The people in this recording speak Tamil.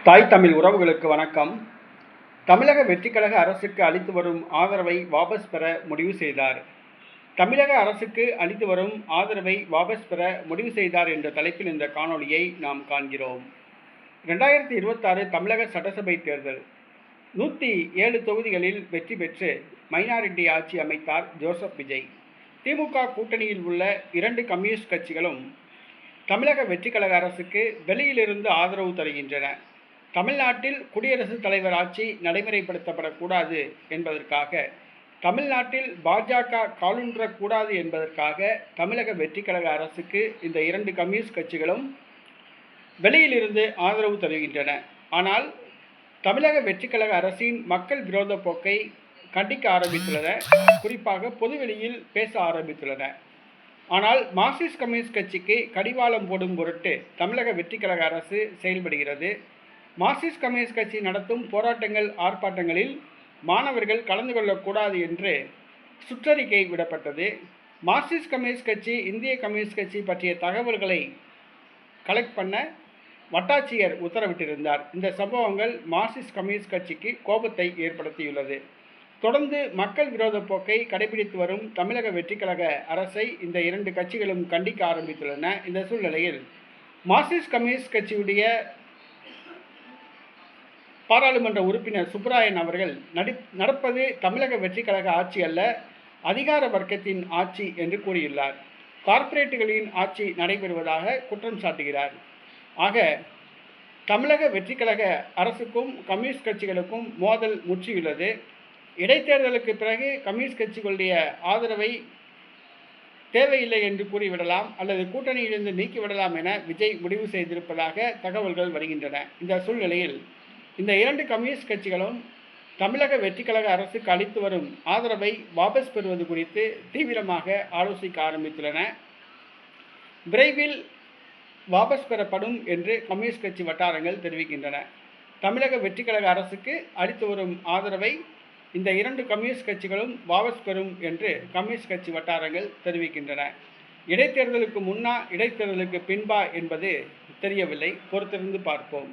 தாய் தமிழ் உறவுகளுக்கு வணக்கம். தமிழக வெற்றிக்கழக அரசுக்கு அளித்து வரும் ஆதரவை வாபஸ் பெற முடிவு செய்தார். தமிழக அரசுக்கு அளித்து வரும் ஆதரவை வாபஸ் பெற முடிவு செய்தார் என்ற தலைப்பில் இந்த காணொளியை நாம் காண்கிறோம். 2026 தமிழக சட்டசபை தேர்தல் 107 தொகுதிகளில் வெற்றி பெற்று மைனாரிட்டி ஆட்சி அமைத்தார் ஜோசப் விஜய். திமுக கூட்டணியில் உள்ள 2 கம்யூனிஸ்ட் கட்சிகளும் தமிழக வெற்றிக்கழக அரசுக்கு வெளியிலிருந்து ஆதரவு தருகின்றன. தமிழ்நாட்டில் குடியரசுத் தலைவர் ஆட்சி நடைமுறைப்படுத்தப்படக்கூடாது என்பதற்காக, தமிழ்நாட்டில் பாஜக காலூன்றக்கூடாது என்பதற்காக தமிழக வெற்றிக்கழக அரசுக்கு இந்த 2 கம்யூனிஸ்ட் கட்சிகளும் வெளியிலிருந்து ஆதரவு தருகின்றன. ஆனால் தமிழக வெற்றிக்கழக அரசின் மக்கள் விரோத போக்கை கண்டிக்க ஆரம்பித்துள்ளன. குறிப்பாக பொதுவெளியில் பேச ஆரம்பித்துள்ளன. ஆனால் மார்க்சிஸ்ட் கம்யூனிஸ்ட் கட்சிக்கு கடிவாளம் போடும் பொருட்டு தமிழக வெற்றிக்கழக அரசு செயல்படுகிறது. மார்க்சிஸ்ட் கம்யூனிஸ்ட் கட்சி நடத்தும் போராட்டங்கள், ஆர்ப்பாட்டங்களில் மாணவர்கள் கலந்து கொள்ளக்கூடாது என்று சுற்றறிக்கை விடப்பட்டது. மார்க்சிஸ்ட் கம்யூனிஸ்ட் கட்சி, இந்திய கம்யூனிஸ்ட் கட்சி பற்றிய தகவல்களை கலெக்ட் பண்ண வட்டாட்சியர் உத்தரவிட்டிருந்தார். இந்த சம்பவங்கள் மார்க்சிஸ்ட் கம்யூனிஸ்ட் கட்சிக்கு கோபத்தை ஏற்படுத்தியுள்ளது. தொடர்ந்து மக்கள் விரோத போக்கை கடைபிடித்து வரும் தமிழக வெற்றிக்கழக அரசை இந்த 2 கட்சிகளும் கண்டிக்க ஆரம்பித்துள்ளன. இந்த சூழ்நிலையில் மார்க்சிஸ்ட் கம்யூனிஸ்ட் கட்சியுடைய பாராளுமன்ற உறுப்பினர் சுப்பராயன் அவர்கள் நடப்பது தமிழக வெற்றிக்கழக ஆட்சி அல்ல, அதிகார வர்க்கத்தின் ஆட்சி என்று கூறியுள்ளார். கார்ப்பரேட்டுகளின் ஆட்சி நடைபெறுவதாக குற்றம் சாட்டுகிறார். ஆக தமிழக வெற்றிக்கழக அரசுக்கும் கம்யூனிஸ்ட் கட்சிகளுக்கும் மோதல் முற்றியுள்ளது. இடைத்தேர்தலுக்கு பிறகு கம்யூனிஸ்ட் கட்சிகளுடைய ஆதரவை தேவையில்லை என்று கூறிவிடலாம் அல்லது கூட்டணியிலிருந்து நீக்கிவிடலாம் என விஜய் முடிவு செய்திருப்பதாக தகவல்கள் வருகின்றன. இந்த சூழ்நிலையில் இந்த 2 கம்யூனிஸ்ட் கட்சிகளும் தமிழக வெற்றிக்கழக அரசுக்கு அளித்து வரும் ஆதரவை வாபஸ் பெறுவது குறித்து தீவிரமாக ஆலோசிக்க ஆரம்பித்துள்ளன. விரைவில் வாபஸ் பெறப்படும் என்று கம்யூனிஸ்ட் கட்சி வட்டாரங்கள் தெரிவிக்கின்றன. தமிழக வெற்றிக்கழக அரசுக்கு அளித்து வரும் ஆதரவை இந்த 2 கம்யூனிஸ்ட் கட்சிகளும் வாபஸ் பெறும் என்று கம்யூனிஸ்ட் கட்சி வட்டாரங்கள் தெரிவிக்கின்றன. இடைத்தேர்தலுக்கு முன்னா, இடைத்தேர்தலுக்கு பின்பா என்பது தெரியவில்லை. பொறுத்திருந்து பார்ப்போம்.